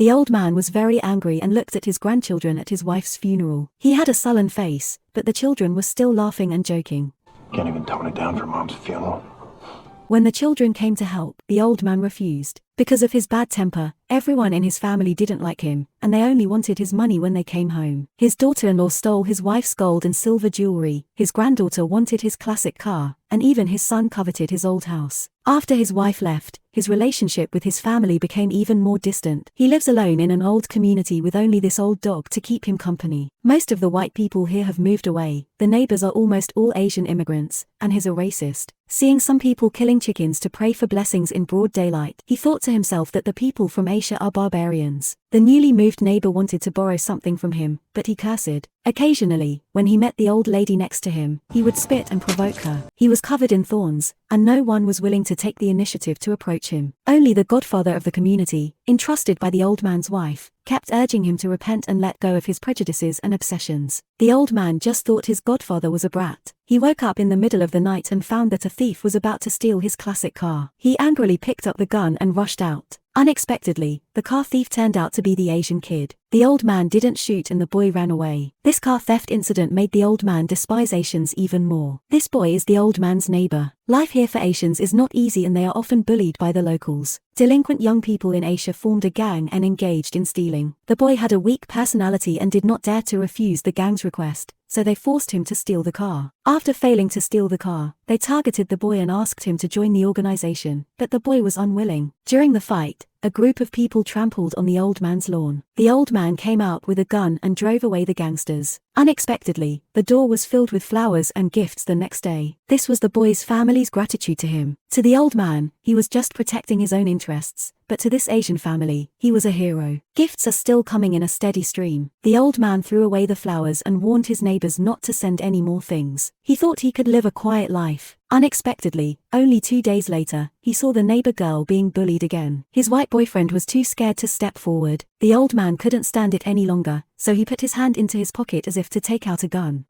The old man was very angry and looked at his grandchildren at his wife's funeral. He had a sullen face, but the children were still laughing and joking. Can't even tone it down for Mom's funeral. When the children came to help, the old man refused. Because of his bad temper, everyone in his family didn't like him, and they only wanted his money when they came home. His daughter-in-law stole his wife's gold and silver jewelry, his granddaughter wanted his classic car, and even his son coveted his old house. After his wife left, his relationship with his family became even more distant. He lives alone in an old community with only this old dog to keep him company. Most of the white people here have moved away. The neighbors are almost all Asian immigrants, and he's a racist. Seeing some people killing chickens to pray for blessings in broad daylight, he thought to himself that the people from Asia are barbarians. The newly moved neighbor wanted to borrow something from him, but he cursed. Occasionally, when he met the old lady next to him, he would spit and provoke her. He was covered in thorns, and no one was willing to take the initiative to approach him. Only the godfather of the community, entrusted by the old man's wife, kept urging him to repent and let go of his prejudices and obsessions. The old man just thought his godfather was a brat. He woke up in the middle of the night and found that a thief was about to steal his classic car. He angrily picked up the gun and rushed out. Unexpectedly, the car thief turned out to be the Asian kid. The old man didn't shoot and the boy ran away. This car theft incident made the old man despise Asians even more. This boy is the old man's neighbor. Life here for Asians is not easy and they are often bullied by the locals. Delinquent young people in Asia formed a gang and engaged in stealing. The boy had a weak personality and did not dare to refuse the gang's request, so they forced him to steal the car. After failing to steal the car, they targeted the boy and asked him to join the organization, but the boy was unwilling. During the fight, a group of people trampled on the old man's lawn. The old man came out with a gun and drove away the gangsters. Unexpectedly, the door was filled with flowers and gifts the next day. This was the boy's family's gratitude to him. To the old man, he was just protecting his own interests, but to this Asian family, he was a hero. Gifts are still coming in a steady stream. The old man threw away the flowers and warned his neighbors not to send any more things. He thought he could live a quiet life. Unexpectedly, only 2 days later, he saw the neighbor girl being bullied again. His white boyfriend was too scared to step forward. The old man couldn't stand it any longer, so he put his hand into his pocket as if to take out a gun.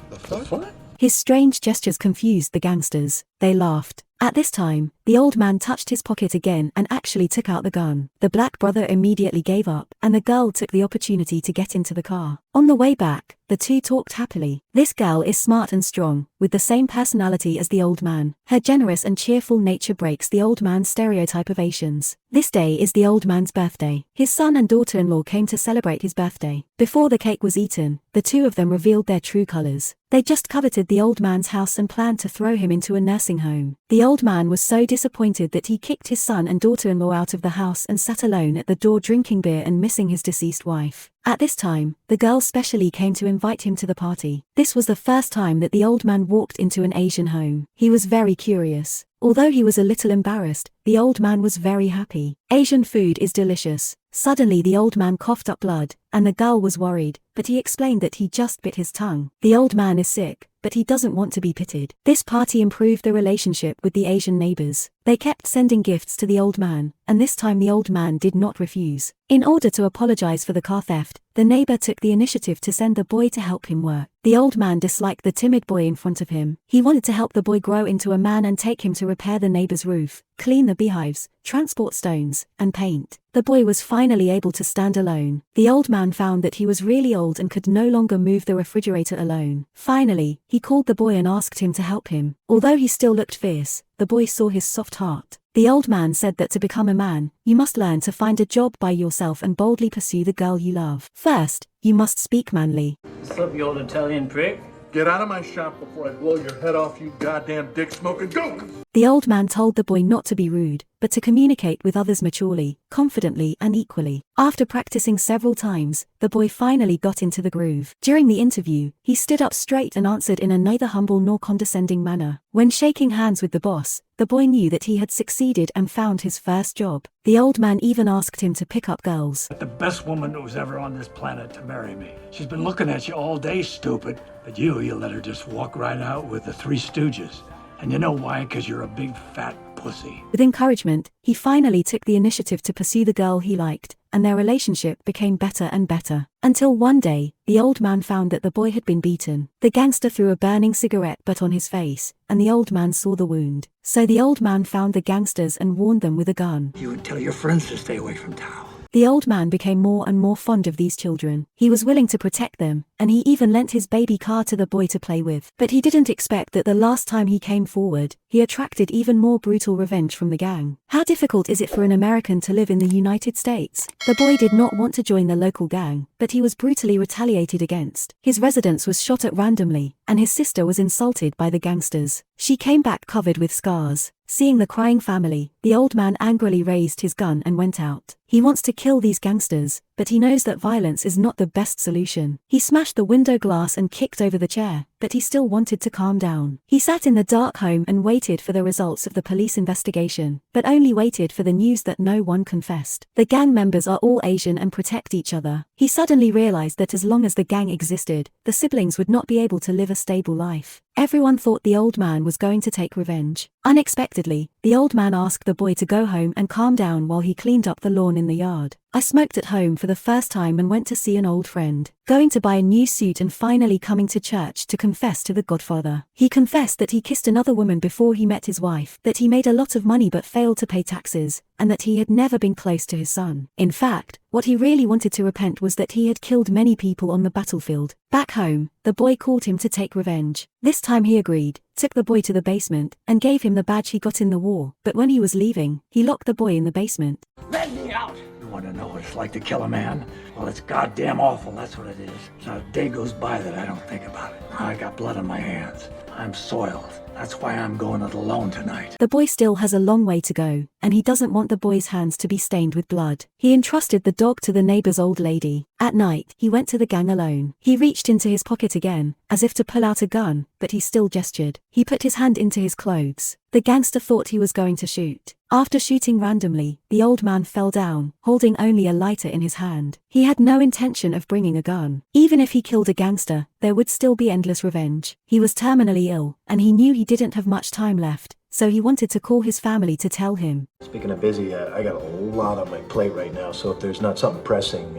The fuck? His strange gestures confused the gangsters. They laughed. At this time, the old man touched his pocket again and actually took out the gun. The black brother immediately gave up, and the girl took the opportunity to get into the car. On the way back, the two talked happily. This girl is smart and strong, with the same personality as the old man. Her generous and cheerful nature breaks the old man's stereotype of Asians. This day is the old man's birthday. His son and daughter-in-law came to celebrate his birthday. Before the cake was eaten, the two of them revealed their true colors. They just coveted the old man's house and planned to throw him into a nursing home. The old man was so disappointed that he kicked his son and daughter-in-law out of the house and sat alone at the door drinking beer and missing his deceased wife. At this time, the girl specially came to invite him to the party. This was the first time that the old man walked into an Asian home. He was very curious. Although he was a little embarrassed, the old man was very happy. Asian food is delicious. Suddenly the old man coughed up blood, and the girl was worried, but he explained that he just bit his tongue. The old man is sick, but he doesn't want to be pitied. This party improved the relationship with the Asian neighbors. They kept sending gifts to the old man, and this time the old man did not refuse. In order to apologize for the car theft, the neighbor took the initiative to send the boy to help him work. The old man disliked the timid boy in front of him. He wanted to help the boy grow into a man and take him to repair the neighbor's roof, clean the beehives, transport stones, and paint. The boy was finally able to stand alone. The old man found that he was really old and could no longer move the refrigerator alone. Finally, he called the boy and asked him to help him. Although he still looked fierce, the boy saw his soft heart. The old man said that to become a man, you must learn to find a job by yourself and boldly pursue the girl you love. First, you must speak manly. What's up, you old Italian prick? Get out of my shop before I blow your head off, you goddamn dick-smoking gook! The old man told the boy not to be rude, but to communicate with others maturely, confidently and equally. After practicing several times, the boy finally got into the groove. During the interview, he stood up straight and answered in a neither humble nor condescending manner. When shaking hands with the boss, the boy knew that he had succeeded and found his first job. The old man even asked him to pick up girls. The best woman that was ever on this planet to marry me. She's been looking at you all day, stupid. But you let her just walk right out with the Three Stooges. And you know why? Because you're a big fat pussy. With encouragement, he finally took the initiative to pursue the girl he liked, and their relationship became better and better. Until one day, the old man found that the boy had been beaten. The gangster threw a burning cigarette butt on his face, and the old man saw the wound. So the old man found the gangsters and warned them with a gun. You would tell your friends to stay away from town. The old man became more and more fond of these children. He was willing to protect them, and he even lent his baby car to the boy to play with. But he didn't expect that the last time he came forward, he attracted even more brutal revenge from the gang. How difficult is it for an American to live in the United States? The boy did not want to join the local gang, but he was brutally retaliated against. His residence was shot at randomly, and his sister was insulted by the gangsters. She came back covered with scars. Seeing the crying family, the old man angrily raised his gun and went out. He wants to kill these gangsters, but he knows that violence is not the best solution. He smashed the window glass and kicked over the chair, but he still wanted to calm down. He sat in the dark home and waited for the results of the police investigation, but only waited for the news that no one confessed. The gang members are all Asian and protect each other. He suddenly realized that as long as the gang existed, the siblings would not be able to live a stable life. Everyone thought the old man was going to take revenge. Unexpectedly, the old man asked the boy to go home and calm down while he cleaned up the lawn in the yard. I smoked at home for the first time and went to see an old friend. Going to buy a new suit and finally coming to church to confess to the Godfather. He confessed that he kissed another woman before he met his wife, that he made a lot of money but failed to pay taxes, and that he had never been close to his son. In fact, what he really wanted to repent was that he had killed many people on the battlefield. Back home, the boy called him to take revenge. This time he agreed, took the boy to the basement, and gave him the badge he got in the war. But when he was leaving, he locked the boy in the basement. Let me out! You want to know what it's like to kill a man? Well, it's goddamn awful, that's what it is. Not a day goes by that I don't think about it. I got blood on my hands. I'm soiled. That's why I'm going it alone tonight. The boy still has a long way to go, and he doesn't want the boy's hands to be stained with blood. He entrusted the dog to the neighbor's old lady. At night, he went to the gang alone. He reached into his pocket again, as if to pull out a gun, but he still gestured. He put his hand into his clothes. The gangster thought he was going to shoot. After shooting randomly, the old man fell down, holding only a lighter in his hand. He had no intention of bringing a gun. Even if he killed a gangster, there would still be endless revenge. He was terminally ill, and he knew he didn't have much time left, so he wanted to call his family to tell him. Speaking of busy, I got a lot on my plate right now, so if there's not something pressing,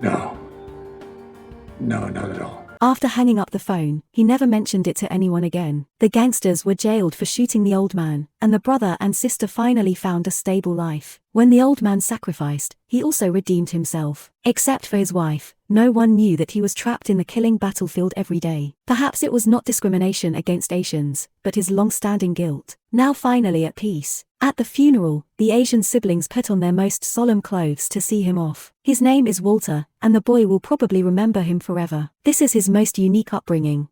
No, not at all. After hanging up the phone, he never mentioned it to anyone again. The gangsters were jailed for shooting the old man, and the brother and sister finally found a stable life. When the old man sacrificed, he also redeemed himself. Except for his wife, no one knew that he was trapped in the killing battlefield every day. Perhaps it was not discrimination against Asians, but his long-standing guilt. Now finally at peace. At the funeral, the Asian siblings put on their most solemn clothes to see him off. His name is Walter, and the boy will probably remember him forever. This is his most unique upbringing.